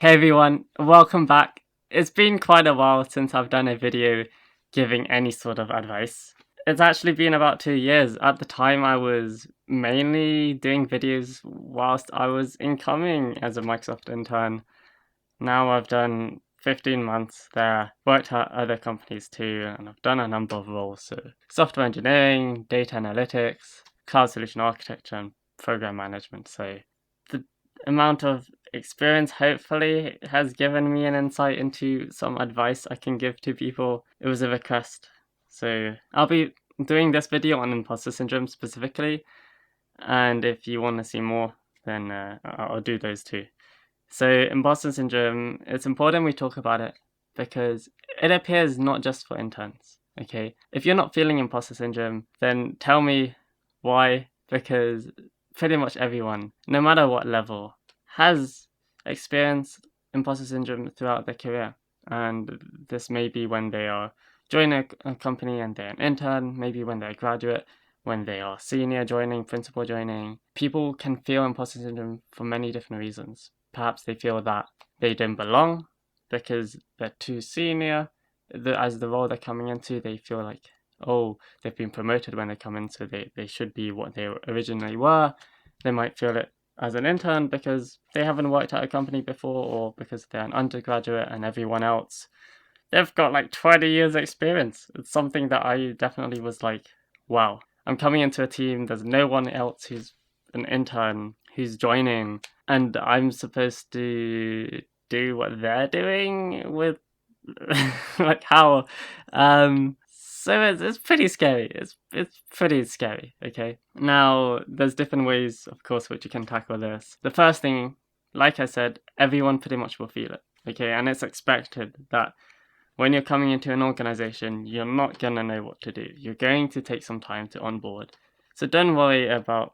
Hey everyone, welcome back. It's been quite a while since I've done a video giving any sort of advice. It's actually been about 2 years. At the time, I was mainly doing videos whilst I was incoming as a Microsoft intern. Now I've done 15 months there, worked at other companies too, and I've done a number of roles. So software engineering, data analytics, cloud solution architecture, and program management. So the amount of experience hopefully has given me an insight into some advice I can give to people. It was a request. So I'll be doing this video on imposter syndrome specifically, and if you want to see more, then I'll do those too. So imposter syndrome, it's important we talk about it because it appears not just for interns, okay? If you're not feeling imposter syndrome, then tell me why, because pretty much everyone, no matter what level, has experienced imposter syndrome throughout their career. And this may be when they are joining a company and they're an intern, maybe when they're a graduate, when they are senior joining, principal joining. People can feel imposter syndrome for many different reasons. Perhaps they feel that they don't belong because they're too senior. As the role they're coming into, they feel like, oh, they've been promoted when they come in, so they should be what they originally were. They might feel it as an intern because they haven't worked at a company before, or because they're an undergraduate and everyone else, they've got like 20 years experience. It's something that I definitely was like, wow, I'm coming into a team, there's no one else who's an intern who's joining, and I'm supposed to do what they're doing with like how so it's pretty scary. It's pretty scary, okay? Now there's different ways, of course, which you can tackle this. The first thing, like I said, everyone pretty much will feel it, okay? And it's expected that when you're coming into an organization, you're not gonna know what to do. You're going to take some time to onboard. So don't worry about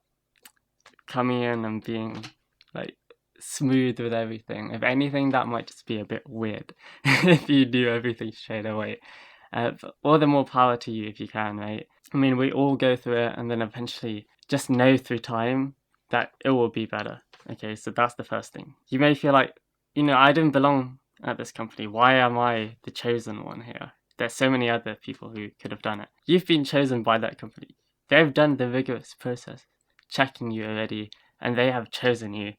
coming in and being like smooth with everything. If anything, that might just be a bit weird if you do everything straight away. All the more power to you if you can, right? I mean, we all go through it and then eventually just know through time that it will be better. Okay, so that's the first thing. You may feel like, I didn't belong at this company. Why am I the chosen one here? There's so many other people who could have done it. You've been chosen by that company. They've done the rigorous process, checking you already, and they have chosen you.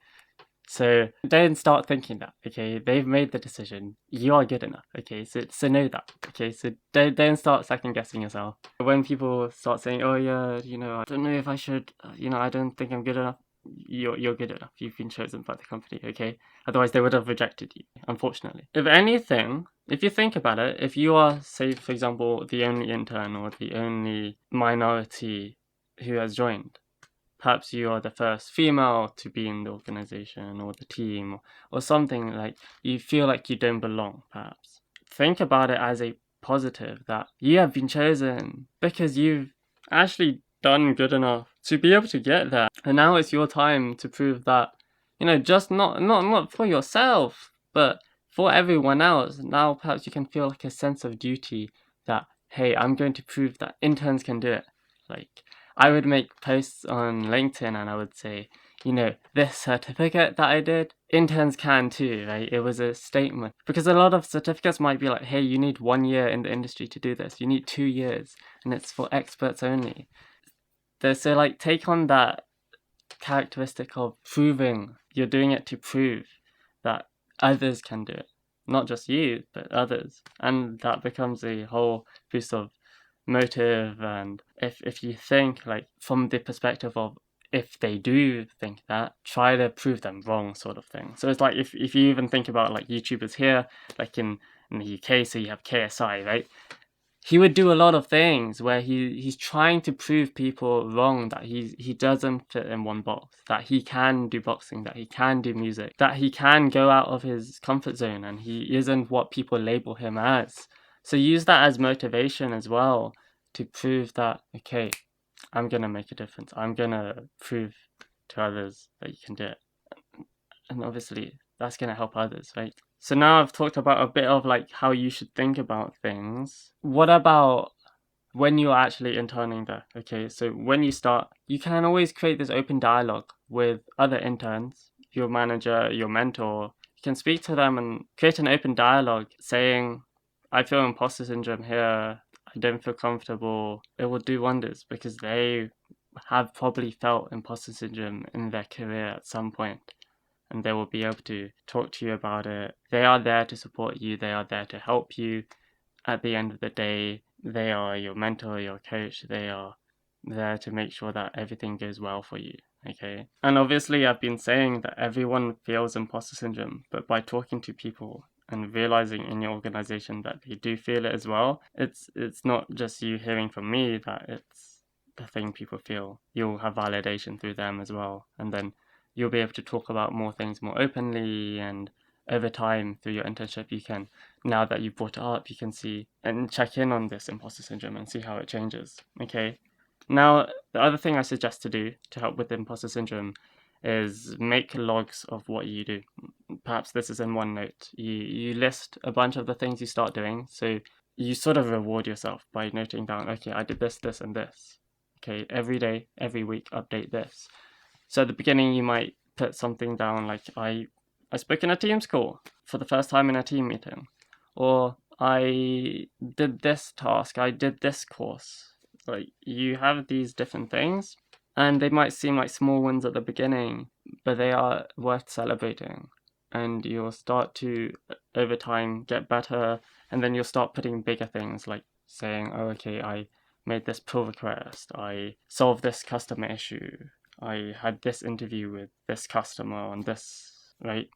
So don't start thinking that, okay? They've made the decision. You are good enough, okay? So know that, okay? So don't start second guessing yourself. When people start saying, oh yeah, I don't know if I should, I don't think I'm good enough. You're good enough. You've been chosen by the company, okay? Otherwise they would have rejected you, unfortunately. If anything, if you think about it, if you are, say, for example, the only intern or the only minority who has joined, perhaps you are the first female to be in the organization or the team or something, like you feel like you don't belong, perhaps. Think about it as a positive that you have been chosen because you've actually done good enough to be able to get there. And now it's your time to prove that, just not for yourself, but for everyone else. Now perhaps you can feel like a sense of duty that, hey, I'm going to prove that interns can do it. Like, I would make posts on LinkedIn and I would say, this certificate that I did, interns can too, right? It was a statement. Because a lot of certificates might be like, hey, you need 1 year in the industry to do this. You need 2 years, and it's for experts only. So like, take on that characteristic of proving. You're doing it to prove that others can do it. Not just you, but others. And that becomes a whole boost of motive. And if you think like from the perspective of, if they do think that, try to prove them wrong, sort of thing. So it's like if you even think about like YouTubers here, like in the UK, so you have KSI, right? He would do a lot of things where he's trying to prove people wrong, that he doesn't fit in one box, that he can do boxing, that he can do music, that he can go out of his comfort zone and he isn't what people label him as. So use that as motivation as well to prove that, okay, I'm gonna make a difference. I'm gonna prove to others that you can do it. And obviously that's gonna help others, right? So now I've talked about a bit of like how you should think about things. What about when you're actually interning there? Okay, so when you start, you can always create this open dialogue with other interns, your manager, your mentor. You can speak to them and create an open dialogue saying, I feel imposter syndrome here, I don't feel comfortable. It will do wonders because they have probably felt imposter syndrome in their career at some point, and they will be able to talk to you about it. They are there to support you, they are there to help you. At the end of the day, they are your mentor, your coach, they are there to make sure that everything goes well for you. Okay. And obviously, I've been saying that everyone feels imposter syndrome, but by talking to people and realizing in your organization that they do feel it as well, it's not just you hearing from me that it's the thing people feel. You'll have validation through them as well, and then you'll be able to talk about more things more openly, and over time through your internship you can, now that you've brought it up, you can see and check in on this imposter syndrome and see how it changes. Okay. Now, the other thing I suggest to do to help with imposter syndrome is make logs of what you do. Perhaps this is in OneNote. You list a bunch of the things you start doing. So you sort of reward yourself by noting down, okay, I did this, this, and this. Okay, every day, every week, update this. So at the beginning, you might put something down like, I spoke in a Teams call for the first time in a team meeting. Or I did this task, I did this course. Like, you have these different things, and they might seem like small wins at the beginning, but they are worth celebrating. And you'll start to, over time, get better, and then you'll start putting bigger things like saying, oh, okay, I made this pull request, I solved this customer issue, I had this interview with this customer on this, right?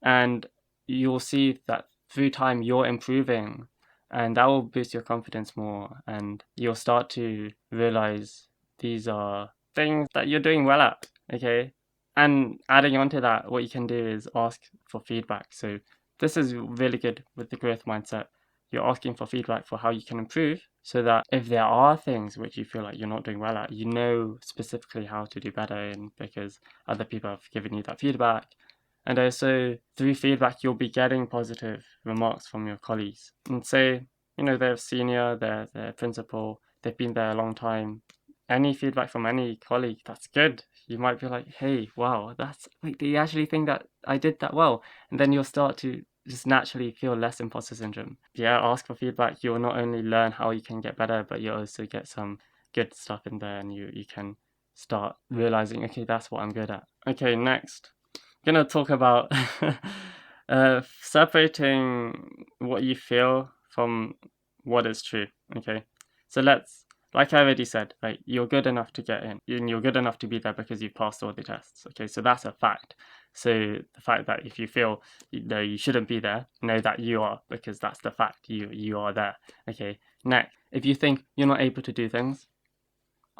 And you'll see that through time you're improving, and that will boost your confidence more, and you'll start to realize these are things that you're doing well at. Okay. And adding on to that, what you can do is ask for feedback. So this is really good with the growth mindset. You're asking for feedback for how you can improve, so that if there are things which you feel like you're not doing well at, you know specifically how to do better in, because other people have given you that feedback. And also, through feedback, you'll be getting positive remarks from your colleagues. And say, they're a senior, they're principal, they've been there a long time. Any feedback from any colleague, that's good. You might be like, hey, wow, that's like, they actually think that I did that well. And then you'll start to just naturally feel less imposter syndrome. Yeah, ask for feedback. You'll not only learn how you can get better, but you'll also get some good stuff in there, and you can start realizing, okay, that's what I'm good at. Okay, next. Going to talk about separating what you feel from what is true. Okay, so like I already said, right, you're good enough to get in, and you're good enough to be there because you've passed all the tests. Okay, so that's a fact. So the fact that if you feel you shouldn't be there, know that you are, because that's the fact. You are there. Okay, next, if you think you're not able to do things,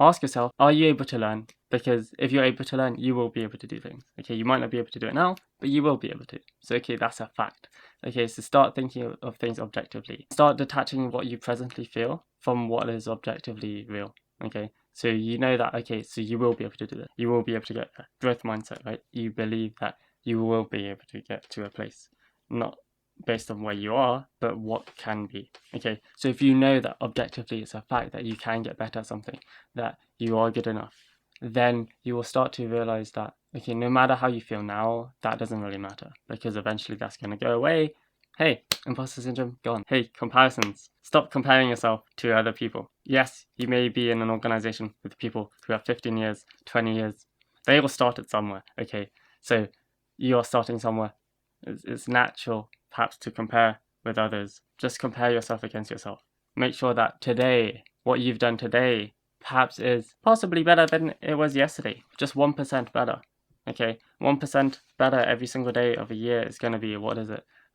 ask yourself, are you able to learn? Because if you're able to learn, you will be able to do things. Okay, you might not be able to do it now, but you will be able to. So, okay, that's a fact. Okay, so start thinking of things objectively. Start detaching what you presently feel from what is objectively real. Okay, so you know that, okay, so you will be able to do it. You will be able to get there. Growth mindset, right? You believe that you will be able to get to a place, not based on where you are, but what can be. Okay, so if you know that objectively it's a fact that you can get better at something, that you are good enough, then you will start to realize that, okay, no matter how you feel now, that doesn't really matter, because eventually that's going to go away. Hey, imposter syndrome, gone. Hey, comparisons. Stop comparing yourself to other people. Yes, you may be in an organization with people who have 15 years, 20 years. They all started somewhere, okay? So you are starting somewhere. It's natural, perhaps, to compare with others. Just compare yourself against yourself. Make sure that today, what you've done today, perhaps is possibly better than it was yesterday. Just 1% better. Okay, 1% better every single day of a year is going to be,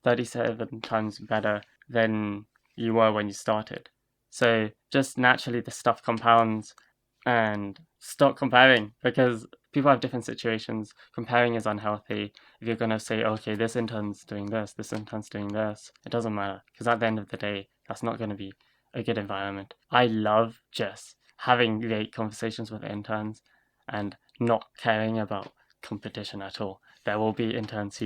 37 times better than you were when you started. So just naturally the stuff compounds, and stop comparing, because people have different situations. Comparing is unhealthy. If you're going to say, okay, this intern's doing this intern's doing this, it doesn't matter, because at the end of the day, that's not going to be a good environment. I love just having great conversations with interns and not caring about competition at all. There will be interns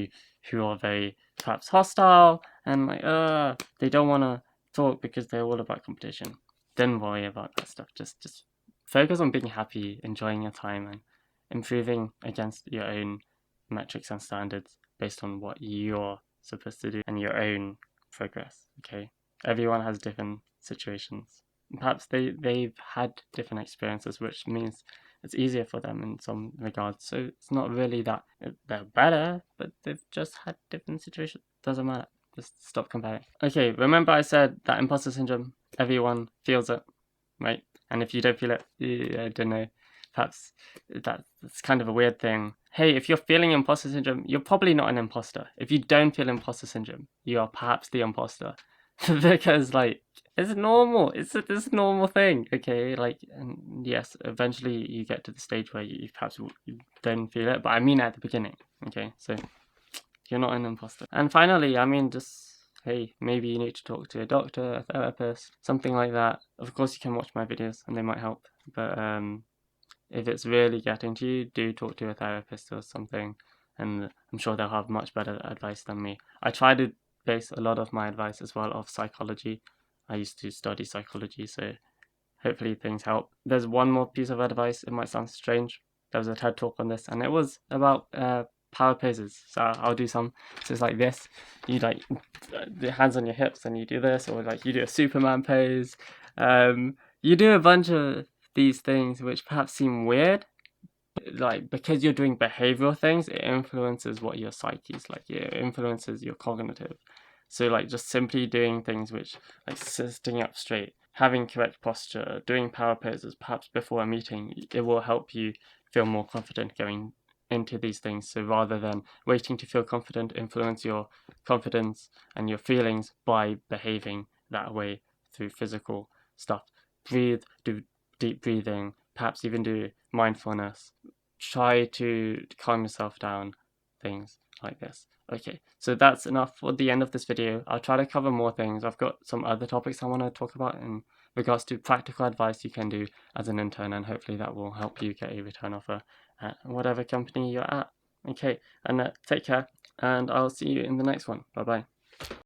who are very perhaps hostile and like they don't want to talk because they're all about competition. Don't worry about that stuff. Just focus on being happy, enjoying your time, and improving against your own metrics and standards based on what you're supposed to do and your own progress. Okay, everyone has different situations. Perhaps they've had different experiences, which means it's easier for them in some regards. So it's not really that they're better, but they've just had different situations. Doesn't matter. Just stop comparing. Okay, remember I said that imposter syndrome, everyone feels it, right? And if you don't feel it, I don't know, perhaps that's kind of a weird thing. Hey, if you're feeling imposter syndrome, you're probably not an imposter. If you don't feel imposter syndrome, you are perhaps the imposter. Because like it's normal. It's a normal thing, okay? Like, and yes, eventually you get to the stage where you perhaps you don't feel it, but I mean at the beginning, okay? So you're not an imposter. And finally, I mean, just hey, maybe you need to talk to a doctor, a therapist, something like that. Of course, you can watch my videos and they might help, but if it's really getting to you, do talk to a therapist or something, and I'm sure they'll have much better advice than me. I try to base a lot of my advice as well off psychology. I used to study psychology, so hopefully things help. There's one more piece of advice. It might sound strange. There was a TED talk on this, and it was about power poses. So I'll do some. So it's like this. You like the hands on your hips, and you do this, or like you do a Superman pose. You do a bunch of these things which perhaps seem weird, like because you're doing behavioral things, it influences what your psyche is like. It influences your cognitive. So like just simply doing things which like sitting up straight, having correct posture, doing power poses perhaps before a meeting, it will help you feel more confident going into these things. So rather than waiting to feel confident, influence your confidence and your feelings by behaving that way through physical stuff. Breathe, do deep breathing, perhaps even do mindfulness. Try to calm yourself down, things like this. Okay, so that's enough for the end of this video. I'll try to cover more things. I've got some other topics I want to talk about in regards to practical advice you can do as an intern, and hopefully that will help you get a return offer at whatever company you're at. Okay, and take care, and I'll see you in the next one. Bye bye.